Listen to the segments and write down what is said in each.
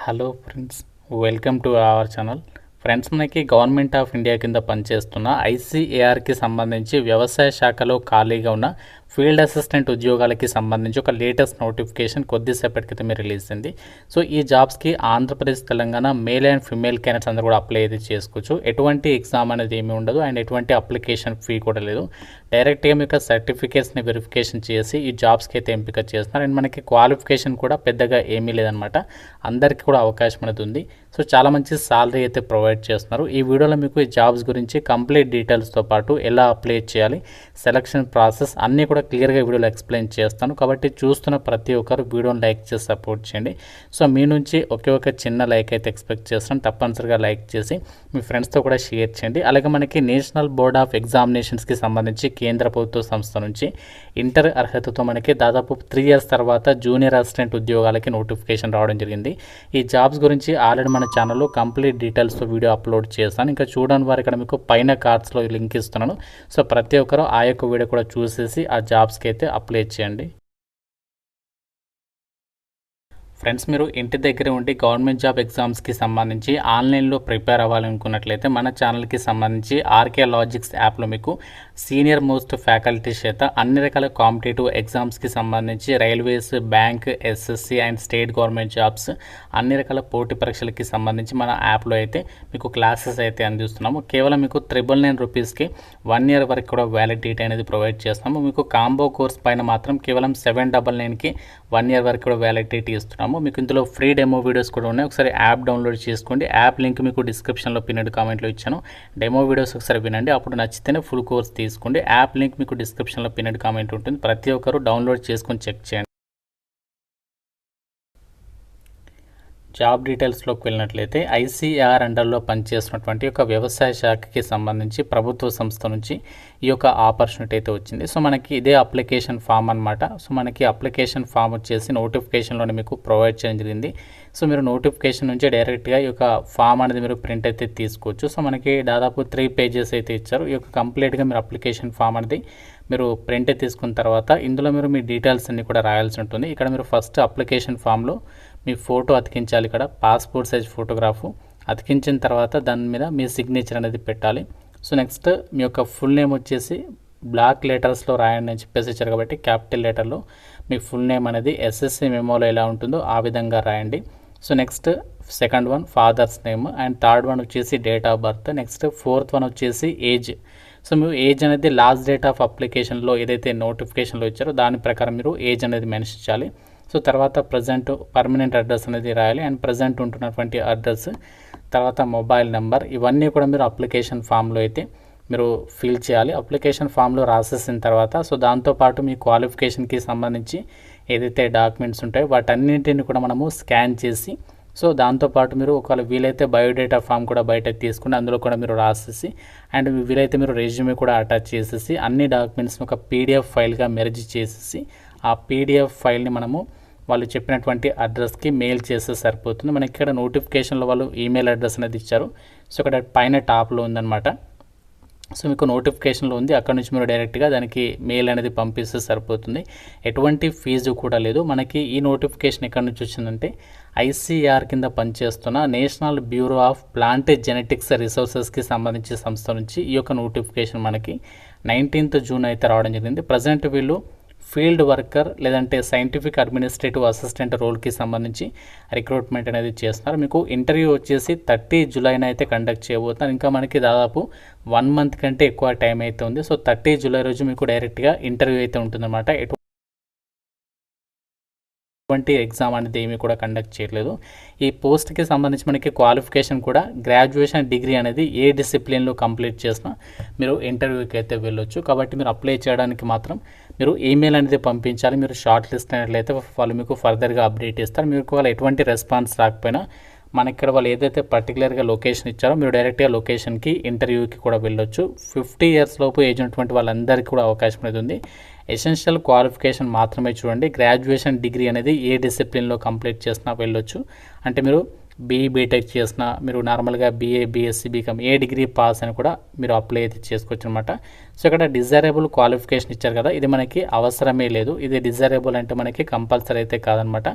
Hello friends, welcome to our channel. Friends, మనకి government of India కింద పనిచేస్తున్న ఐసీఏఆర్కి సంబంధించి వ్యవసాయ శాఖలో ఖాళీగా ఉన్న ఫీల్డ్ అసిస్టెంట్ ఉద్యోగాలకి సంబంధించి ఒక లేటెస్ట్ నోటిఫికేషన్ కొద్దిసేపటి క్రితమే రిలీజ్ అయింది. సో ఈ జాబ్స్కి Andhra Pradesh, Telangana male and female candidates అందరూ కూడా అప్లై అయితే చేసుకోవచ్చు. ఎటువంటి ఎగ్జామ్ అనేది ఏమీ ఉండదు అండ్ ఎటువంటి అప్లికేషన్ ఫీ కూడా లేదు. డైరెక్ట్గా మీకు సర్టిఫికేట్స్ని వెరిఫికేషన్ చేసి ఈ జాబ్స్కి అయితే ఎంపిక చేస్తున్నారు. అండ్ మనకి క్వాలిఫికేషన్ కూడా పెద్దగా ఏమీ లేదనమాట. అందరికీ కూడా అవకాశం అనేది ఉంది. సో చాలా మంచి సాలరీ అయితే ప్రొవైడ్ చేస్తున్నారు. ఈ వీడియోలో మీకు ఈ జాబ్స్ గురించి కంప్లీట్ డీటెయిల్స్తో పాటు ఎలా అప్లై చేయాలి, సెలక్షన్ ప్రాసెస్ అన్నీ కూడా క్లియర్గా వీడియోలో ఎక్స్ప్లెయిన్ చేస్తాను. కాబట్టి చూస్తున్న ప్రతి ఒక్కరు వీడియోని లైక్ చేసి సపోర్ట్ చేయండి. సో మీ నుంచి ఒకే ఒక చిన్న లైక్ అయితే ఎక్స్పెక్ట్ చేస్తాను. తప్పనిసరిగా లైక్ చేసి మీ ఫ్రెండ్స్తో కూడా షేర్ చేయండి. అలాగే మనకి నేషనల్ బోర్డ్ ఆఫ్ ఎగ్జామినేషన్స్కి సంబంధించి కేంద్ర ప్రభుత్వ సంస్థ నుంచి ఇంటర్ అర్హతతో మనకి దాదాపు 3 years తర్వాత జూనియర్ అసిస్టెంట్ ఉద్యోగాలకి నోటిఫికేషన్ రావడం జరిగింది. ఈ జాబ్స్ గురించి ఆల్రెడీ మన ఛానల్లో కంప్లీట్ డీటెయిల్స్తో వీడియో అప్లోడ్ చేస్తాను. ఇంకా చూడని వారు ఇక్కడ మీకు పైన కార్డ్స్లో లింక్ ఇస్తున్నాను. సో ప్రతి ఒక్కరు ఆ యొక్క వీడియో కూడా చూసేసి ఆ జాబ్స్కి అయితే అప్లై చేయండి. ఫ్రెండ్స్, మీరు ఇంటి దగ్గర ఉండి గవర్నమెంట్ జాబ్ ఎగ్జామ్స్కి సంబంధించి ఆన్లైన్లో ప్రిపేర్ అవ్వాలనుకున్నట్లయితే మన ఛానల్కి సంబంధించి ఆర్కే లాజిక్స్ యాప్లో మీకు సీనియర్ మోస్ట్ ఫ్యాకల్టీస్ చేత అన్ని రకాల కాంపిటేటివ్ ఎగ్జామ్స్కి సంబంధించి railways, bank, SSC and state government jobs అన్ని రకాల పోటీ పరీక్షలకి సంబంధించి మన యాప్లో అయితే మీకు క్లాసెస్ అయితే అందిస్తున్నాము. కేవలం మీకు 999 రూపీస్కి 1 year వరకు కూడా వ్యాలిడిటీ అనేది ప్రొవైడ్ చేస్తున్నాము. మీకు కాంబో కోర్స్ పైన మాత్రం కేవలం 799కి 1 year వరకు కూడా వ్యాలిడిటీ ఇస్తున్నాము. మీకు ఇందులో ఫ్రీ డెమో వీడియోస్ కూడా ఉన్నాయి. ఒకసారి యాప్ డౌన్లోడ్ చేసుకోండి. యాప్ లింక్ మీకు డిస్క్రిప్షన్లో పిన్నెడ్ కామెంట్లో ఇచ్చాను. డెమో వీడియోస్ ఒకసారి వినండి. అప్పుడు నచ్చితేనే ఫుల్ కోర్స్ తీసుకోండి. యాప్ లింక్ మీకు డిస్క్రిప్షన్లో పిన్నెడ్ కామెంట్ ఉంటుంది. ప్రతి ఒక్కరు డౌన్లోడ్ చేసుకొని చెక్ చేయండి. జాబ్ డీటెయిల్స్లోకి వెళ్ళినట్లయితే ఐసీఆర్ అండర్లో పనిచేస్తున్నటువంటి ఒక వ్యవసాయ శాఖకి సంబంధించి ప్రభుత్వ సంస్థ నుంచి ఈ యొక్క ఆపర్చునిటీ అయితే వచ్చింది. సో మనకి ఇదే అప్లికేషన్ ఫామ్ అనమాట. సో మనకి అప్లికేషన్ ఫామ్ వచ్చేసి నోటిఫికేషన్లోనే మీకు ప్రొవైడ్ చేయడం జరిగింది. సో మీరు నోటిఫికేషన్ నుంచి డైరెక్ట్గా ఈ యొక్క ఫామ్ అనేది మీరు ప్రింట్ అయితే తీసుకోవచ్చు. సో మనకి దాదాపు 3 pages అయితే ఇచ్చారు. ఈ యొక్క కంప్లీట్గా మీరు అప్లికేషన్ ఫామ్ అనేది మీరు ప్రింట్ తీసుకున్న తర్వాత ఇందులో మీరు మీ డీటెయిల్స్ అన్ని కూడా రాయాల్సి ఉంటుంది. ఇక్కడ మీరు ఫస్ట్ అప్లికేషన్ ఫామ్లో మీ ఫోటో అతికించాలి. ఇక్కడ పాస్పోర్ట్ సైజ్ ఫోటోగ్రాఫు అతికించిన తర్వాత దాని మీద మీ సిగ్నేచర్ అనేది పెట్టాలి. సో నెక్స్ట్ మీ యొక్క ఫుల్ నేమ్ వచ్చేసి బ్లాక్ లెటర్స్లో రాయండి అని చెప్పేసి ఇచ్చారు కాబట్టి క్యాపిటల్ లెటర్లో మీ ఫుల్ నేమ్ అనేది ఎస్ఎస్సి మెమోలో ఎలా ఉంటుందో ఆ విధంగా రాయండి. So next second one father's name and third one వచ్చేసి date of birth. Next fourth one వచ్చేసి ఏజ్. సో మీరు ఏజ్ అనేది లాస్ట్ డేట్ ఆఫ్ అప్లికేషన్లో ఏదైతే నోటిఫికేషన్లో ఇచ్చారో దాని ప్రకారం మీరు ఏజ్ అనేది మెన్షన్ చేయాలి. సో తర్వాత ప్రజెంట్ పర్మనెంట్ అడ్రస్ అనేది రాయాలి అండ్ ప్రజెంట్ ఉంటున్నటువంటి అడ్రస్, తర్వాత మొబైల్ నెంబర్, ఇవన్నీ కూడా మీరు అప్లికేషన్ ఫామ్లో అయితే మీరు ఫిల్ చేయాలి. అప్లికేషన్ ఫామ్లో రాసేసిన తర్వాత సో దాంతోపాటు మీ క్వాలిఫికేషన్కి సంబంధించి ఏదైతే డాక్యుమెంట్స్ ఉంటాయో వాటన్నింటిని కూడా మనము స్కాన్ చేసి సో దాంతోపాటు మీరు ఒకవేళ వీలైతే బయోడేటా ఫామ్ కూడా బయట తీసుకుని అందులో కూడా మీరు రాసేసి అండ్ వీలైతే మీరు రెజ్యూమే కూడా అటాచ్ చేసేసి అన్ని డాక్యుమెంట్స్ని ఒక పీడిఎఫ్ ఫైల్గా మెర్జ్ చేసేసి ఆ పీడిఎఫ్ ఫైల్ని మనము వాళ్ళు చెప్పినటువంటి అడ్రస్కి మెయిల్ చేస్తే సరిపోతుంది. మనకి ఇక్కడ నోటిఫికేషన్లో వాళ్ళు ఈమెయిల్ అడ్రస్ అనేది ఇచ్చారు. సో ఇక్కడ పైన టాప్లో ఉందన్నమాట. సో మీకు నోటిఫికేషన్లో ఉంది, అక్కడ నుంచి మీరు డైరెక్ట్గా దానికి మెయిల్ అనేది పంపిస్తే సరిపోతుంది. ఎటువంటి ఫీజు కూడా లేదు. మనకి ఈ నోటిఫికేషన్ ఎక్కడి నుంచి వచ్చిందంటే ఐసీఆర్ కింద పనిచేస్తున్న national bureau of plant genetics రిసోర్సెస్కి సంబంధించిన సంస్థ నుంచి ఈ యొక్క నోటిఫికేషన్ మనకి 19th June అయితే రావడం జరిగింది. ప్రజెంట్ వీళ్ళు ఫీల్డ్ వర్కర్ లేదంటే సైంటిఫిక్ అడ్మినిస్ట్రేటివ్ అసిస్టెంట్ రోల్కి సంబంధించి రిక్రూట్మెంట్ అనేది చేస్తున్నారు. మీకు ఇంటర్వ్యూ వచ్చేసి 30 July అయితే కండక్ట్ చేయబోతున్నారు. ఇంకా మనకి దాదాపు 1 month కంటే ఎక్కువ టైం అయితే ఉంది. సో 30 July రోజు మీకు డైరెక్ట్గా ఇంటర్వ్యూ అయితే ఉంటుందన్నమాట. ఎటువంటి ఎగ్జామ్ అనేది ఏమీ కూడా కండక్ట్ చేయట్లేదు. ఈ పోస్ట్కి సంబంధించి మనకి క్వాలిఫికేషన్ కూడా గ్రాడ్యుయేషన్ డిగ్రీ అనేది ఏ డిసిప్లిన్లో కంప్లీట్ చేసినా మీరు ఇంటర్వ్యూకి అయితే వెళ్ళొచ్చు. కాబట్టి మీరు అప్లై చేయడానికి మాత్రం మీరు ఈమెయిల్ అనేది పంపించాలి. మీరు షార్ట్ లిస్ట్ అయినట్లయితే వాళ్ళు మీకు ఫర్దర్గా అప్డేట్ ఇస్తారు. మీకు వాళ్ళు ఎటువంటి రెస్పాన్స్ రాకపోయినా మనకి ఇక్కడ వాళ్ళు ఏదైతే పర్టికులర్గా లొకేషన్ ఇచ్చారో మీరు డైరెక్ట్గా లొకేషన్కి ఇంటర్వ్యూకి కూడా వెళ్ళొచ్చు. 50 years లోపు ఏజ్ ఉన్నటువంటి వాళ్ళందరికీ కూడా అవకాశం అనేది ఉంది. ఎసెన్షియల్ క్వాలిఫికేషన్ మాత్రమే చూడండి. గ్రాడ్యుయేషన్ డిగ్రీ అనేది ఏ డిసిప్లిన్లో కంప్లీట్ చేసినా వెళ్ళొచ్చు. అంటే మీరు బీఈ బీటెక్ చేసినా, మీరు నార్మల్గా బీఏ బీఎస్సీ బీకామ్ ఏ డిగ్రీ పాస్ అని కూడా మీరు అప్లై అయితే చేసుకోవచ్చు అనమాట. సో ఇక్కడ డిజైరబుల్ క్వాలిఫికేషన్ ఇచ్చారు కదా, ఇది మనకి అవసరమే లేదు. ఇది డిజైరబుల్ అంటే మనకి కంపల్సరీ అయితే కాదనమాట.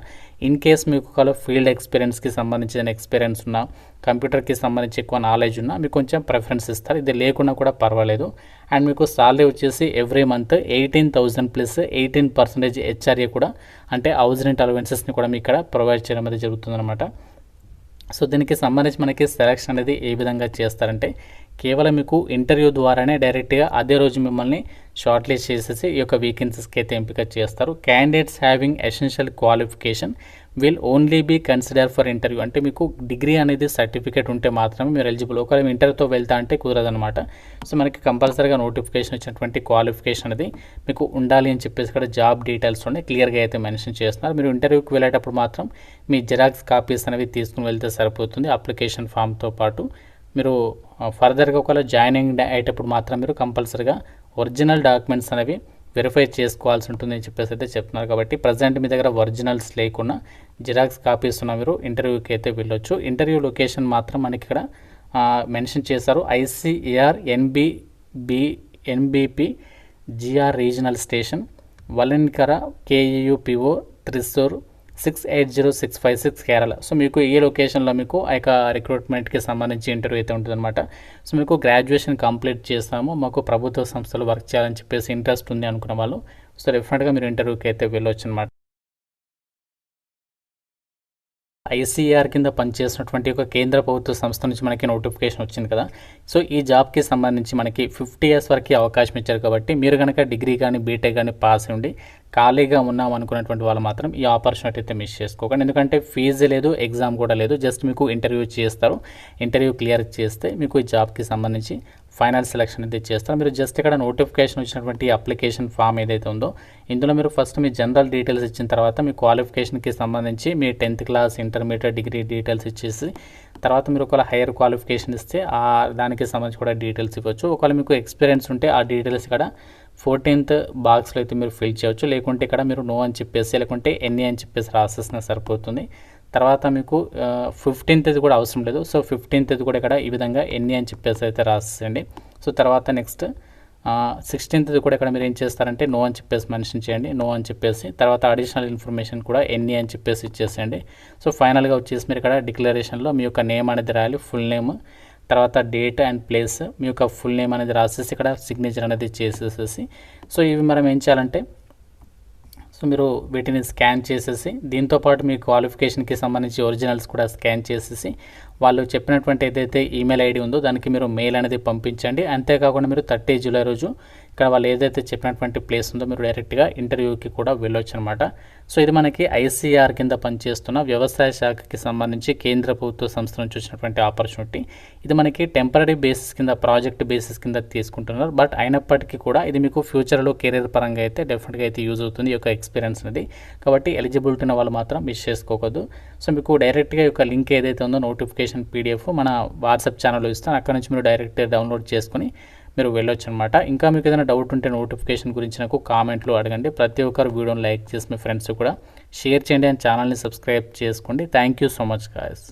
ఇన్ కేస్ మీకు ఒకవేళ ఫీల్డ్ ఎక్స్పీరియన్స్కి సంబంధించిన ఎక్స్పీరియన్స్ ఉన్నా, కంప్యూటర్కి సంబంధించి ఎక్కువ నాలెడ్జ్ ఉన్నా మీకు కొంచెం ప్రిఫరెన్స్ ఇస్తారు. ఇది లేకున్నా కూడా పర్వాలేదు. అండ్ మీకు సాలరీ వచ్చేసి ఎవ్రీ మంత్ 18,000 ప్లస్ 18% హెచ్ఆర్ఏ కూడా, అంటే హౌస్ రెంట్ అలవెన్సెస్ని కూడా మీకు ఇక్కడ ప్రొవైడ్ చేయడం అనేది జరుగుతుందన్నమాట. సో దీనికి సంబంధించి మనకి సెలక్షన్ అనేది ఏ విధంగా చేస్తారంటే, కేవలం మీకు ఇంటర్వ్యూ ద్వారానే డైరెక్ట్గా అదే రోజు మిమ్మల్ని షార్ట్ లిస్ట్ చేసేసి ఈ యొక్క వేకెన్సీస్కి అయితే ఎంపిక చేస్తారు. Candidates having essential qualification will only be consider for interview. అంటే మీకు డిగ్రీ అనేది సర్టిఫికేట్ ఉంటే మాత్రమే మీరు ఎలిజిబుల్. ఒకవేళ ఇంటర్వ్యూతో వెళ్తా అంటే కుదరదనమాట. సో మనకి కంపల్సరీగా నోటిఫికేషన్ వచ్చినటువంటి క్వాలిఫికేషన్ అనేది మీకు ఉండాలి అని చెప్పేసి ఇక్కడ జాబ్ డీటెయిల్స్లోనే క్లియర్గా అయితే మెన్షన్ చేస్తున్నారు. మీరు ఇంటర్వ్యూకి వెళ్ళేటప్పుడు మాత్రం మీ జిరాక్స్ కాపీస్ అనేవి తీసుకుని వెళ్తే సరిపోతుంది, అప్లికేషన్ ఫామ్తో పాటు. మీరు ఫర్దర్గా ఒకవేళ జాయినింగ్ అయ్యేటప్పుడు మాత్రం మీరు కంపల్సరీగా ఒరిజినల్ డాక్యుమెంట్స్ అనేవి వెరిఫై చేసుకోవాల్సి ఉంటుంది అని చెప్పేసి అయితే చెప్తున్నారు. కాబట్టి ప్రజెంట్ మీ దగ్గర ఒరిజినల్స్ లేకుండా జిరాక్స్ కాపీస్ ఉన్న మీరు ఇంటర్వ్యూకి అయితే వెళ్ళొచ్చు. ఇంటర్వ్యూ లొకేషన్ మాత్రం మనకి ఇక్కడ మెన్షన్ చేశారు. ICAR NBP GR regional station, Vellanikkara KEUPO Thrissur 680656 Kerala. So మీకు ఈ లొకేషన్లో మీకు ఆ యొక్క రిక్రూట్మెంట్కి సంబంధించి ఇంటర్వ్యూ అయితే ఉంటుందన్నమాట. సో మీకు గ్రాడ్యుయేషన్ కంప్లీట్ చేస్తాము, మాకు ప్రభుత్వ సంస్థలు వర్క్ చేయాలని చెప్పేసి ఇంట్రెస్ట్ ఉంది అనుకున్న వాళ్ళు సో డెఫినెట్గా మీరు ఇంటర్వ్యూకి అయితే వెళ్ళొచ్చు అనమాట. ICAR కింద పనిచేసినటువంటి ఒక కేంద్ర ప్రభుత్వ సంస్థ నుంచి మనకి నోటిఫికేషన్ వచ్చింది కదా. సో ఈ జాబ్కి సంబంధించి మనకి 50 years వరకు అవకాశం ఇచ్చారు. కాబట్టి మీరు కనుక డిగ్రీ కానీ బీటెక్ కానీ పాస్ ఉండి ఖాళీగా ఉన్నాం అనుకున్నటువంటి వాళ్ళు మాత్రం ఈ ఆపర్చునిటీ అయితే మిస్ చేసుకోకండి. ఎందుకంటే ఫీజు లేదు, ఎగ్జామ్ కూడా లేదు, జస్ట్ మీకు ఇంటర్వ్యూ చేస్తారు. ఇంటర్వ్యూ క్లియర్ చేస్తే మీకు ఈ జాబ్కి సంబంధించి ఫైనల్ సెలక్షన్ అయితే చేస్తారు. మీరు జస్ట్ ఇక్కడ నోటిఫికేషన్ వచ్చినటువంటి అప్లికేషన్ ఫామ్ ఏదైతే ఉందో ఇందులో మీరు ఫస్ట్ మీ జనరల్ డీటెయిల్స్ ఇచ్చిన తర్వాత మీ క్వాలిఫికేషన్కి సంబంధించి మీ 10th class intermediate degree details ఇచ్చేసి తర్వాత మీరు ఒకవేళ హైయర్ క్వాలిఫికేషన్ ఇస్తే దానికి సంబంధించి కూడా డీటెయిల్స్ ఇవ్వచ్చు. ఒకవేళ మీకు ఎక్స్పీరియన్స్ ఉంటే ఆ డీటెయిల్స్ ఇక్కడ 14th బాక్స్లో అయితే మీరు ఫిల్ చేయవచ్చు. లేకుంటే ఇక్కడ మీరు నో అని చెప్పేసి లేకుంటే ఎన్ని అని చెప్పేసి రాసేసినా సరిపోతుంది. తర్వాత మీకు 15th కూడా అవసరం లేదు. సో 15th కూడా ఇక్కడ ఈ విధంగా ఎన్ని అని చెప్పేసి అయితే రాసేయండి. సో తర్వాత నెక్స్ట్ 16th కూడా ఇక్కడ మీరు ఏం చేస్తారంటే నో అని చెప్పేసి మెన్షన్ చేయండి, నో అని చెప్పేసి తర్వాత అడిషనల్ ఇన్ఫర్మేషన్ కూడా ఎన్ని అని చెప్పేసి ఇచ్చేసేయండి. సో ఫైనల్గా వచ్చేసి మీరు ఇక్కడ డిక్లరేషన్లో మీ యొక్క నేమ్ అనేది రాయాలి, ఫుల్ నేమ్, తర్వాత డేట్ అండ్ ప్లేస్, మీ యొక్క ఫుల్ నేమ్ అనేది రాసేసి ఇక్కడ సిగ్నేచర్ అనేది చేసేసేసి సో ఇవి మనం ఏం చేయాలంటే సో మీరు వీటిని స్కాన్ చేసేసి దీంతోపాటు మీ క్వాలిఫికేషన్కి సంబంధించి ఒరిజినల్స్ కూడా స్కాన్ చేసేసి వాళ్ళు చెప్పినటువంటి ఏదైతే ఈమెయిల్ ఐడి ఉందో దానికి మీరు మెయిల్ అనేది పంపించండి. అంతేకాకుండా మీరు 30 జూలై రోజు ఇక్కడ వాళ్ళు ఏదైతే చెప్పినటువంటి ప్లేస్ ఉందో మీరు డైరెక్ట్గా ఇంటర్వ్యూకి కూడా వెళ్ళొచ్చు అనమాట. సో ఇది మనకి ICAR కింద పనిచేస్తున్న వ్యవసాయ శాఖకి సంబంధించి కేంద్ర ప్రభుత్వ సంస్థ నుంచి వచ్చినటువంటి ఆపర్చునిటీ. ఇది మనకి టెంపరీ బేసిస్ కింద, ప్రాజెక్ట్ బేసిస్ కింద తీసుకుంటున్నారు. బట్ అయినప్పటికీ కూడా ఇది మీకు ఫ్యూచర్లో కెరీర్ పరంగా అయితే డెఫినెట్గా అయితే యూజ్ అవుతుంది ఈ యొక్క ఎక్స్పీరియన్స్ అనేది. కాబట్టి ఎలిజిబిలిటీ ఉన్న వాళ్ళు మాత్రం మిస్ చేసుకోకూడదు. సో మీకు డైరెక్ట్గా ఈ యొక్క లింక్ ఏదైతే ఉందో నోటిఫికేషన్ PDF మన వాట్సాప్ ఛానల్లో ఇస్తాను, అక్కడ నుంచి మీరు డైరెక్ట్ డౌన్లోడ్ చేసుకుని మీరు వెళ్ళొచ్చు అనమాట. ఇంకా మీకు ఏదైనా డౌట్ ఉంటే నోటిఫికేషన్ గురించి నాకు కామెంట్లో అడగండి. ప్రతి ఒక్కరు వీడియోని లైక్ చేసి మీ ఫ్రెండ్స్ కూడా షేర్ చేయండి అండ్ ఛానల్ని సబ్స్క్రైబ్ చేసుకోండి. Thank you so much guys.